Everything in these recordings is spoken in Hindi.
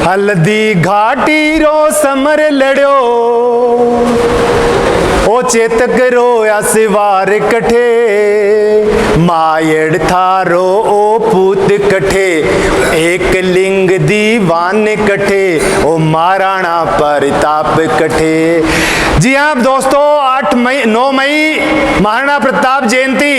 हल्दी घाटी रो समर लड़ो, ओ चेतक रो सिवार कठे, मायड़ थारो ओ पूत कठे, एक लिंग दीवान कठे, ओ महाराणा प्रताप कठे। जी हाँ दोस्तों, 9 मई महाराणा प्रताप जयंती,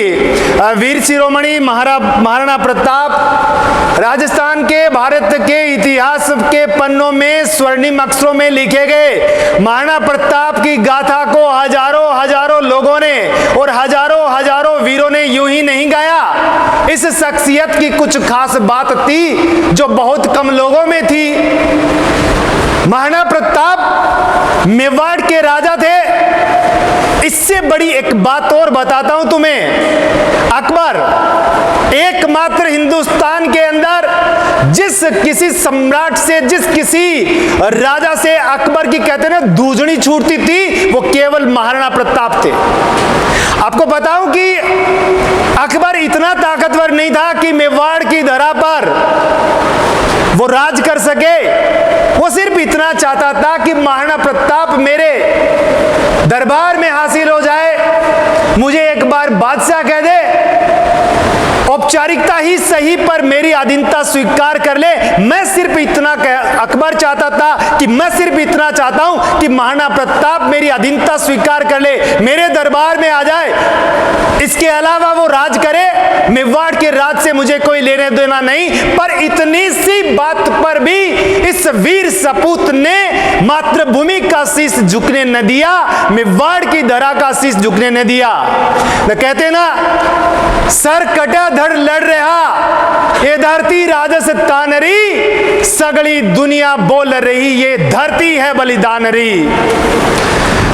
वीर शिरोमणि महाराणा प्रताप राजस्थान के, भारत के इतिहास के पन्नों में स्वर्णिम अक्षरों में लिखे गए महाराणा प्रताप की गाथा को हजारों लोगों ने और हजारों वीरों ने यूं ही नहीं गाया। इस शख्सियत की कुछ खास बात थी जो बहुत कम लोगों में थी। महाराणा प्रताप मेवाड़ के राजा थे। इससे बड़ी एक बात और बताता हूं तुम्हें। अकबर एकमात्र हिंदुस्तान के अंदर जिस किसी सम्राट से, जिस किसी राजा से अकबर की कहते हैं ना दूजनी छूटती थी, वो केवल महाराणा प्रताप थे। आपको बताऊं कि अकबर इतना ताकतवर नहीं था कि मेवाड़ की धरा पर वो राज कर सके। वो सिर्फ इतना चाहता था कि महाराणा प्रताप मेरे दरबार में हासिल हो जाए, मुझे एक बार बादशाह कह दे, औपचारिकता ही सही पर मेरी अधीनता स्वीकार कर ले। मैं सिर्फ इतना अकबर चाहता था कि मैं सिर्फ इतना चाहता हूं कि महाराणा प्रताप मेरी अधीनता स्वीकार कर ले, मेरे दरबार में आ जाए। इसके अलावा वो राज करे, मेवाड़ के राज से मुझे कोई लेने देना नहीं। पर इतनी सी बात पर भी इस वीर सपूत ने मातृभूमि का शीश झुकने न दिया, मेवाड़ की धरा का शीश झुकने न दिया। तो कहते ना, सर कटा धड़ लड़ रहा ये धरती राजस्थान री, सगली दुनिया बोल रही ये धरती है बलिदानरी।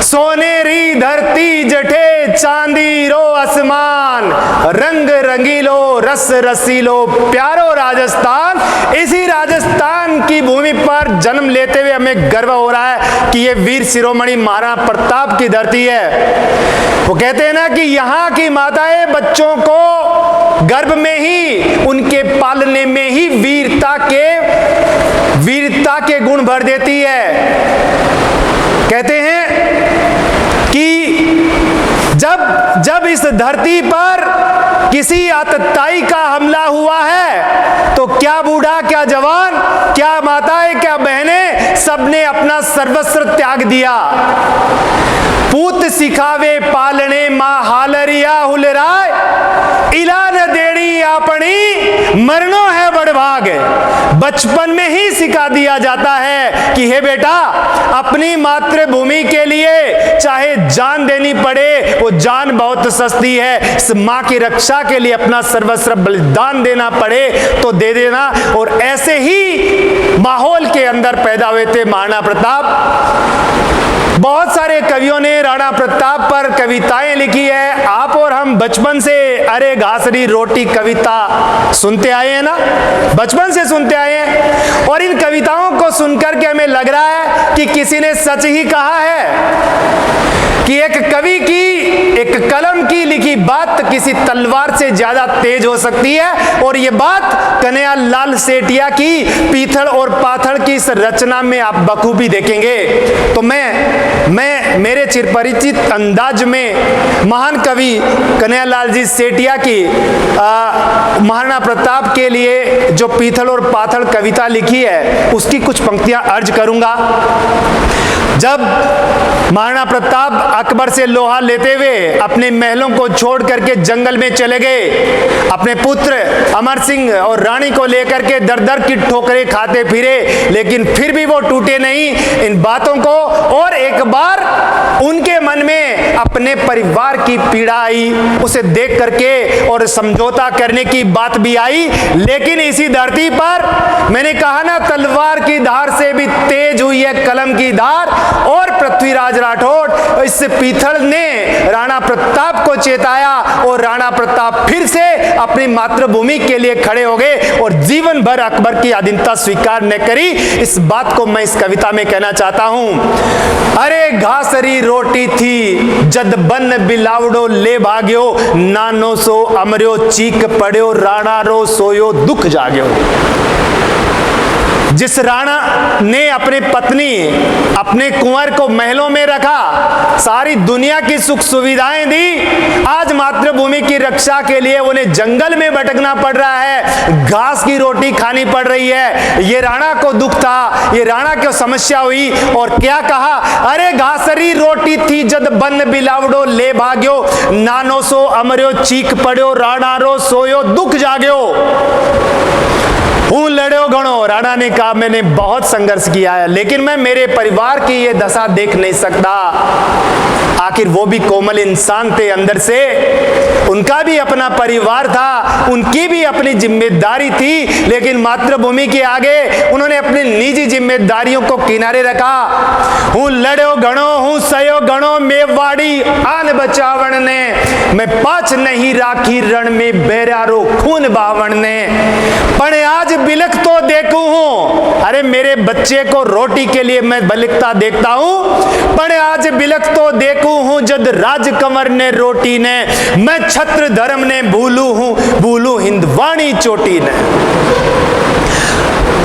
सोनेरी धरती जठे चांदी रो आसमान, रंग रंगीलो रस रसीलो प्यारो राजस्थान। इसी राजस्थान की भूमि पर जन्म लेते हुए हमें गर्व हो रहा है कि ये वीर शिरोमणि महाराणा प्रताप की धरती है। वो कहते हैं ना कि यहाँ की माताएं बच्चों को गर्भ में ही, उनके पालने में ही वीरता के गुण भर देती है। कहते हैं कि जब इस धरती पर किसी आतताई का हमला हुआ है तो क्या बूढ़ा, क्या जवान, क्या माताएं, क्या बहनें, सबने अपना सर्वस्व त्याग दिया। पूत सिखावे पालने मां हालरिया हुलराय, इलान देड़ी अपनी मरनो है बड़भाग। बचपन में ही सिखा दिया जाता है कि हे बेटा, अपनी मातृभूमि के लिए चाहे जान देनी पड़े, वो जान बहुत सस्ती है। इस मां की रक्षा के लिए अपना सर्वस्व बलिदान देना पड़े तो दे देना। और ऐसे ही माहौल के अंदर पैदा हुए थे महाराणा प्रताप। बहुत सारे कवियों ने राणा प्रताप पर कविताएं लिखी है। आप और हम बचपन से अरे घासरी रोटी कविता सुनते आए हैं ना, बचपन से सुनते आए हैं। और इन कविताओं को सुनकर के हमें लग रहा है कि किसी ने सच ही कहा है कि एक कवि की, एक कलम की लिखी बात किसी तलवार से ज्यादा तेज हो सकती है। और ये बात कन्हैया लाल सेठिया की पीथल और पाथल की इस रचना में आप बखूबी देखेंगे। तो मैं मेरे चिरपरिचित अंदाज में महान कवि कन्हैया लाल जी सेठिया की महाराणा प्रताप के लिए जो पीथल और पाथल कविता लिखी है उसकी कुछ पंक्तियां अर्ज करूंगा। जब महाराणा प्रताप अकबर से लोहा लेते हुए अपने महलों को छोड़ करके जंगल में चले गए, अपने पुत्र अमर सिंह और रानी को लेकर के दर दर की ठोकरें खाते फिरे, लेकिन फिर भी वो टूटे नहीं इन बातों को। और एक बार उनके मन में अपने परिवार की पीड़ा आई, उसे देख करके और समझौता करने की बात भी आई। लेकिन इसी धरती पर मैंने कहा ना, तलवार की धार से भी तेज हुई है कलम की धार। और पृथ्वीराज राठौड़, इस पीथल ने राणा प्रताप को चेताया और राणा प्रताप फिर से अपनी मातृभूमि के लिए खड़े हो गए और जीवन भर अकबर की अधीनता स्वीकार न करी। इस बात को मैं इस कविता में कहना चाहता हूं। अरे घासरी रोटी थी जद बन बिलावड़ो ले भाग्यो, नानो सो अमर्यो चीक पड़्यो, राणा रो सोयो दुख जाग्यो। जिस राणा ने अपनी पत्नी, अपने कुंवर को महलों में रखा, सारी दुनिया की सुख सुविधाएं दी, आज मातृभूमि की रक्षा के लिए उन्हें जंगल में भटकना पड़ रहा है, घास की रोटी खानी पड़ रही है। ये राणा को दुख था, ये राणा को समस्या हुई और क्या कहा, अरे घासरी रोटी थी जद बन बिलावड़ो ले भाग्यो, नानो सो अमर्यो चीख पड़ो, राणा रो सोयो दुख जाग्यो। हूं लड़ो गणो। राणा ने कहा मैंने बहुत संघर्ष किया है, लेकिन मैं मेरे परिवार की ये दशा देख नहीं सकता। आखिर वो भी कोमल इंसान थे अंदर से, उनका भी अपना परिवार था, उनकी भी अपनी जिम्मेदारी थी, लेकिन मातृभूमि के आगे उन्होंने अपनी निजी जिम्मेदारियों को किनारे रखा। हूं लड़ो गणो, हूं सयो गणो, मेवाड़ी आन बचावण ने, मैं पाछ नहीं राखी रण में बेरारो खून बावण ने, पण आज बिलख तो देखू हूं, अरे मेरे बच्चे को रोटी के लिए मैं बलिकता देखता हूं, पण आज बिलख तो देखू हूं जद राजकंवर ने रोटी ने, मैं छत्र धर्म ने भूलू हूं, भूलू हिंदवाणी चोटी ने।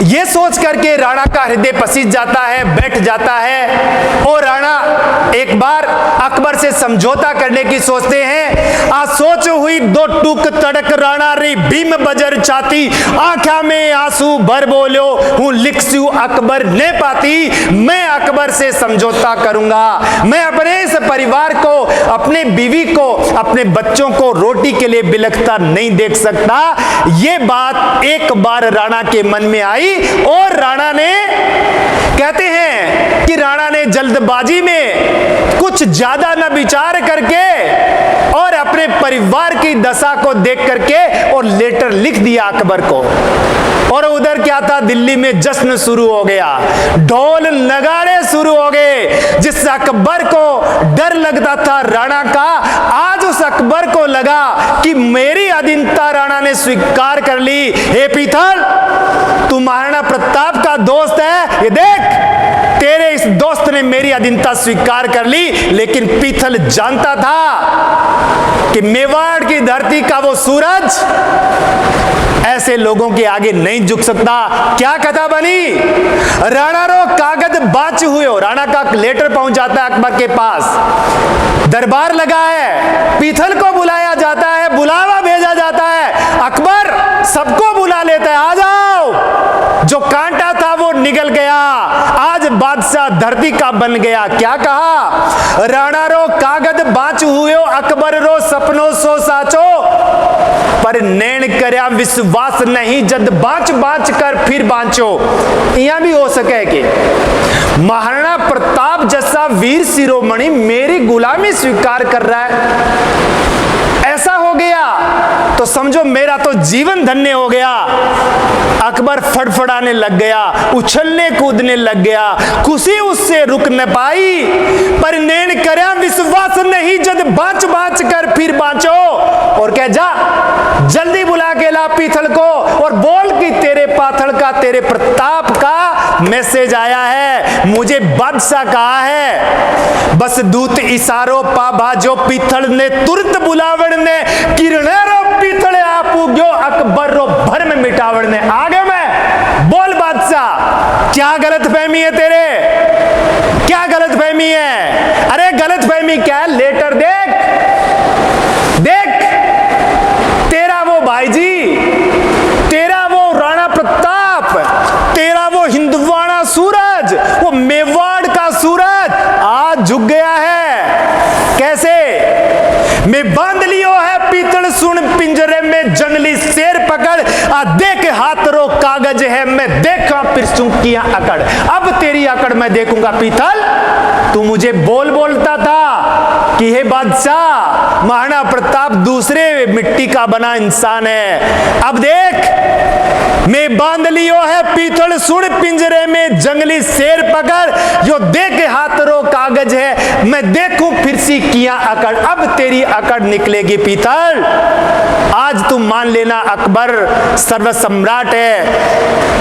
ये सोच करके राणा का हृदय पसीज जाता है, बैठ जाता है, और राणा एक बार अकबर से समझौता करने की सोचते हैं। आज सोच हुई दो टूक तड़क राणा रे भीम बजर छाती, आंखा में आंसू भर बोलो हूं लिखसू अकबर ने पाती, मैं अकबर से समझौता करूंगा, मैं अपने इस परिवार को, अपने बीवी को, अपने बच्चों को रोटी के लिए बिलखता नहीं देख सकता। ये बात एक बार राणा के मन में आई और राणा ने, कहते हैं कि राणा ने जल्दबाजी में कुछ ज्यादा न विचार करके और अपने परिवार की दशा को देख करके और लेटर लिख दिया अकबर को। और उधर क्या था, दिल्ली में जश्न शुरू हो गया, ढोल नगाड़े शुरू हो गए। जिस अकबर को डर लगता था राणा का, आज उस अकबर को लगा कि मेरी अधीनता राणा ने स्वीकार कर ली। हे पीथल, तू महाराणा प्रताप का दोस्त है, ये देख तेरे इस दोस्त ने मेरी अधीनता स्वीकार कर ली। लेकिन पीथल जानता था कि मेवाड़ की धरती का वो सूरज ऐसे लोगों के आगे नहीं झुक सकता। क्या कथा बनी, राणा रो कागज बाच हुए हो। राणा का लेटर पहुंच जाता है अकबर के पास, दरबार लगा है, पीथल को बुलाया जाता है, बुलावा भेजा जाता है, अकबर सबको बुला लेता है, आ जाओ। जो कांटा था वो निकल गया, आज बादशाह धरती का बन गया। क्या कहा, राणा रो कागज बाच हुए हो, अकबर रो सपनो सो साचो, पर नैन करया विश्वास नहीं, जद बाँच बाँच कर फिर बाँचो। यहां भी हो सके कि महाराणा प्रताप जैसा वीर शिरोमणि मेरी गुलामी स्वीकार कर रहा है, ऐसा हो गया तो समझो मेरा तो जीवन धन्य हो गया। अकबर फड़फड़ाने लग गया, उछलने कूदने लग गया, खुशी उससे रुक न पाई, पर नैन करया विश्वास नहीं, जद बाँच बाँच कर फिर बाँचो। और कह जा, जल्दी बुला के ला पीथल को और बोल कि तेरे पाथल का, तेरे प्रताप का मैसेज आया है, मुझे बादशाह कहा है। बस दूत इशारो पा भाजो, पीथल ने तुरंत बुलावड़ ने, किरणेरो पीथल आप गयो, अकबर रो भर में मिटावड़ ने। आगे मैं बोल बादशाह, क्या गलत फहमी है तेरे, क्या गलत फहमी है? अरे गलत फहमी क्या है, लेटर देख देख, तेरा वो भाईजी, तेरा वो राणा प्रताप, तेरा वो हिंदवाड़ा सूरज, वो मेवाड़ का सूरज आज झुक गया है। कैसे? मैं बांध लियो है पीतल सुन पिंजरे में, जंगली शेर पकड़, आ देख हाथ रो कागज है, मैं देखा फिर किया अकड़। अब तेरी अकड़ मैं देखूंगा पीतल। तू मुझे बोलता था कि हे बादशाह, महाराणा प्रताप दूसरे मिट्टी का बना इंसान है। अब देख, मैं बांध लियो है पीतल सुन पिंजरे में, जंगली शेर पकड़, जो देख हाथ रो कागज है, मैं देखूं फिर सी किया अकड़। अब तेरी अकड़ निकलेगी पीतल। आज तुम मान लेना अकबर सर्व सम्राट है।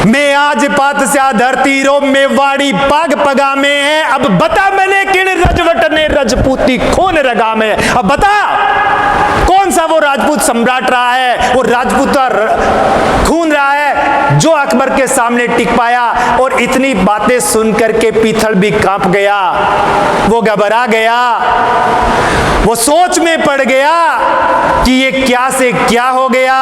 मैं आज पातशाह धरती रो मेवाड़ी पाग पगा में है। अब बता मैंने किन रजवट ने रजपूती खून रगा में। अब बता कौन सा वो राजपूत सम्राट रहा है, वो राजपूत खून रहा है जो अकबर के सामने टिक पाया। और इतनी बातें सुनकर के पीथल भी कांप गया, वो घबरा गया, वो सोच में पड़ गया कि ये क्या से क्या हो गया।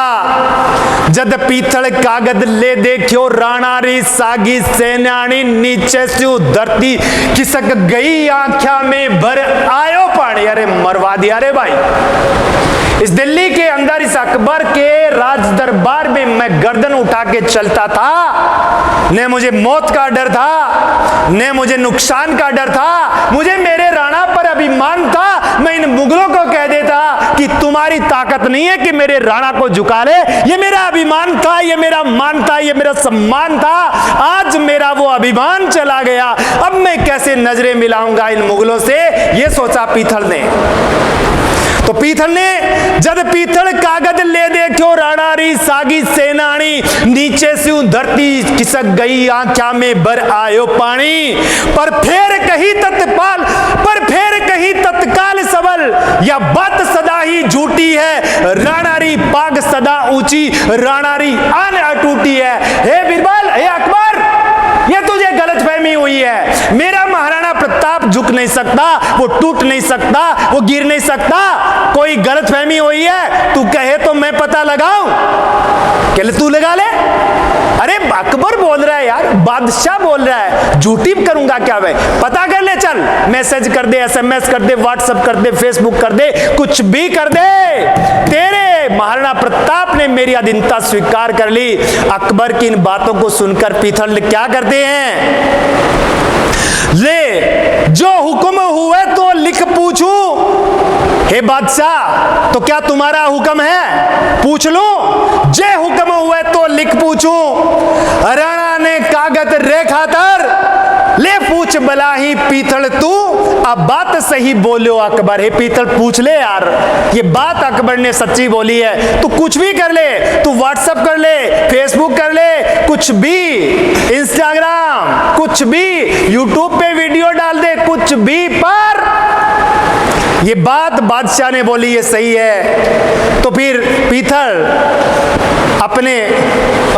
जद पीथल कागज ले देखियो राणारी सागी सेनानी, नीचे से धरती खिसक गई आंखा में भर आयो पानी। अरे मरवा दिया रे भाई। इस दिल्ली के अंदर इस अकबर के राज दरबार में मैं गर्दन उठा के चलता था, न मुझे मौत का डर था, न मुझे नुकसान का डर था, मुझे मेरे राणा पर अभिमान था। मैं इन मुगलों को कह देता कि तुम्हारी ताकत नहीं है कि मेरे राणा को झुका ले। ये मेरा अभिमान था, ये मेरा मान था, ये मेरा सम्मान था। आज मेरा वो अभिमान चला गया, अब मैं कैसे नजरें मिलाऊंगा इन मुगलों से, ये सोचा पीथल ने। तो पीथल ने जद पीथल कागज ले देखो राणारी सागी सेनानी, नीचे से धरती खिसक गई आंखा में भर आयो पानी। पर फेर कही तत्काल, पर फेर कही तत्काल सबल, या बात सदा ही झूठी है। राणारी पाग सदा ऊंची, राणारी आन अटूटी है। हे बीरबल, हे अकबर, ये तुझे गलतफहमी हुई है। मेरा महाराणा प्रताप झुक नहीं सकता, वो टूट नहीं सकता, वो गिर नहीं सकता। कोई गलतफहमी हुई है, तू कहे तो मैं पता लगाऊं। क्या तू लगा ले? अरे अकबर बोल रहा है यार, बादशाह बोल रहा है, झूठी करूंगा क्या मैं? पता कर ले, चल मैसेज कर दे, SMS कर दे, व्हाट्सएप कर दे, फेसबुक कर दे, कुछ भी कर दे। तेरे महाराणा प्रताप ने मेरी अधीनता स्वीकार कर ली। अकबर की इन बातों को सुनकर पीथल क्या करते हैं? ले जो हुक्म हुए तो लिख पूछूं। हे बादशाह, तो क्या तुम्हारा हुक्म है? पूछ लो। जे हुक्म हुए तो लिख पूछूं। राणा ने कागज रेखा तर, ले पूछ बला ही पीथल तू। अब बात सही बोलो अकबर। हे पीथल, पूछ ले यार, ये बात अकबर ने सच्ची बोली है। तू कुछ भी कर ले, तू व्हाट्सएप कर ले, फेसबुक कर ले, कुछ भी, इंस्टाग्राम, कुछ भी, यूट्यूब पे वीडियो डाल दे, कुछ भी, पर ये बात बादशाह ने बोली, ये सही है। तो फिर पीथल अपने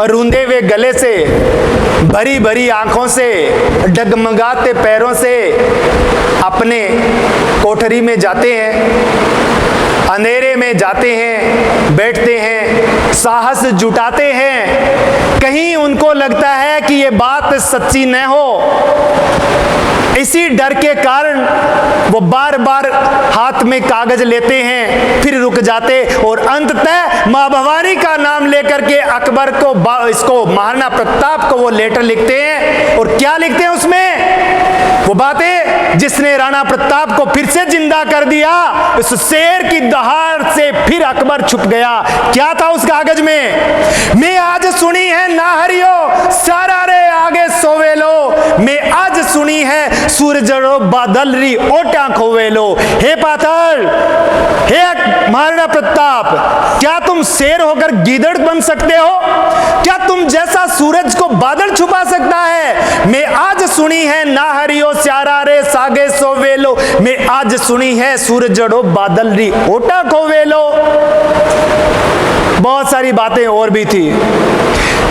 रूंधे हुए गले से, भरी भरी आंखों से, डगमगाते पैरों से अपने कोठरी में जाते हैं, अंधेरे में जाते हैं, बैठते हैं, साहस जुटाते हैं। कहीं उनको लगता है कि ये बात सच्ची न हो, इसी डर के कारण वो बार बार हाथ में कागज लेते हैं, फिर रुक जाते और अंततः मां भवानी का नाम लेकर के अकबर को, इसको महाराणा प्रताप को वो लेटर लिखते हैं। और क्या लिखते हैं उसमें? वो बातें जिसने राणा प्रताप को फिर से जिंदा कर दिया। उस शेर की दहाड़ से फिर अकबर छुप गया। क्या था उस कागज में? मैं आज सुनी है ना हरियो, सारा रे आगे सोवेलो। मैं आज सुनी है सूरजड़ो बादल री ओटा खोवेलो। हे पाथल, हे महाराणा प्रताप, क्या तुम शेर होकर गीदड़ बन सकते हो? क्या तुम जैसा सूरज को बादल छुपा सकता है? मैं आज सुनी है ना हरियो सारा रे सागे सोवेलो। मैं आज सुनी है सूरजड़ो बादल री ओटा खोवेलो। बहुत सारी बातें और भी थी।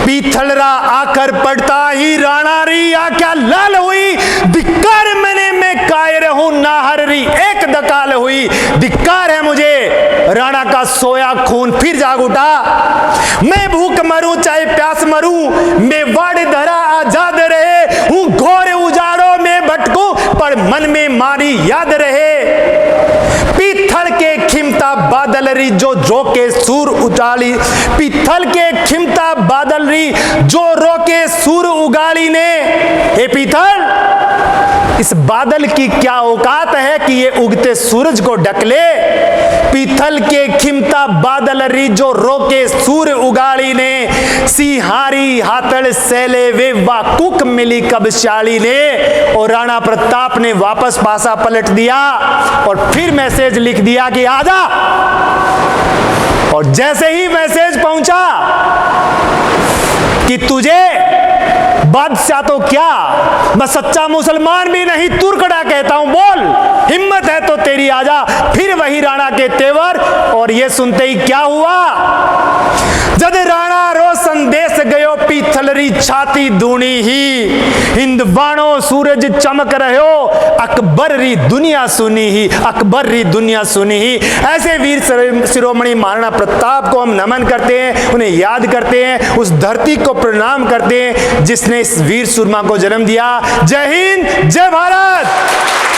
पीथलरा आकर पड़ता ही राणा री आख्या लाल हुई। धिक्कार मैंने मैं कायर हूं नाहर री एक दकाल हुई। धिक्कार है मुझे, राणा का सोया खून फिर जाग उठा। मैं भूख मरूं चाहे प्यास मरूं, मैं वाड़ धरा आजाद रहे। हूं घोर उजाड़ों में भटकूं, पर मन में मारी याद रहे। पीथल के खिमता बादल री जो रोके सूर उजाली। पीथल के खिमता बादल री जो रोके सूर उगाली ने। हे पीथल, इस बादल की क्या औकात है कि ये उगते सूरज को ढक ले? पीथल के खिमता बादल री जो रोके सूर उगाड़ी ने। सिहारी हाथड़ सेले वे वाकुक मिली कब शाली ने। और राणा प्रताप ने वापस पासा पलट दिया और फिर मैसेज लिख दिया कि आजा। और जैसे ही मैसेज पहुंचा कि तुझे बादशाह तो क्या, मैं सच्चा मुसलमान भी नहीं तुर्कड़ा कहता हूं, बोल हिम्मत है तो तेरी आजा। फिर वही राणा के तेवर। और ये सुनते ही क्या हुआ? जद राणा रो संदेश गयो पीथल थलरी छाती दूनी ही, हिंदवाणों सूरज चमक रहे हो, अकबर री दुनिया सुनी ही, अकबर री दुनिया सुनी ही। ऐसे वीर शिरोमणि महाराणा प्रताप को हम नमन करते हैं, उन्हें याद करते हैं, उस धरती को प्रणाम करते हैं जिसने इस वीर सूरमा को जन्म दिया। जय हिंद, जय भारत।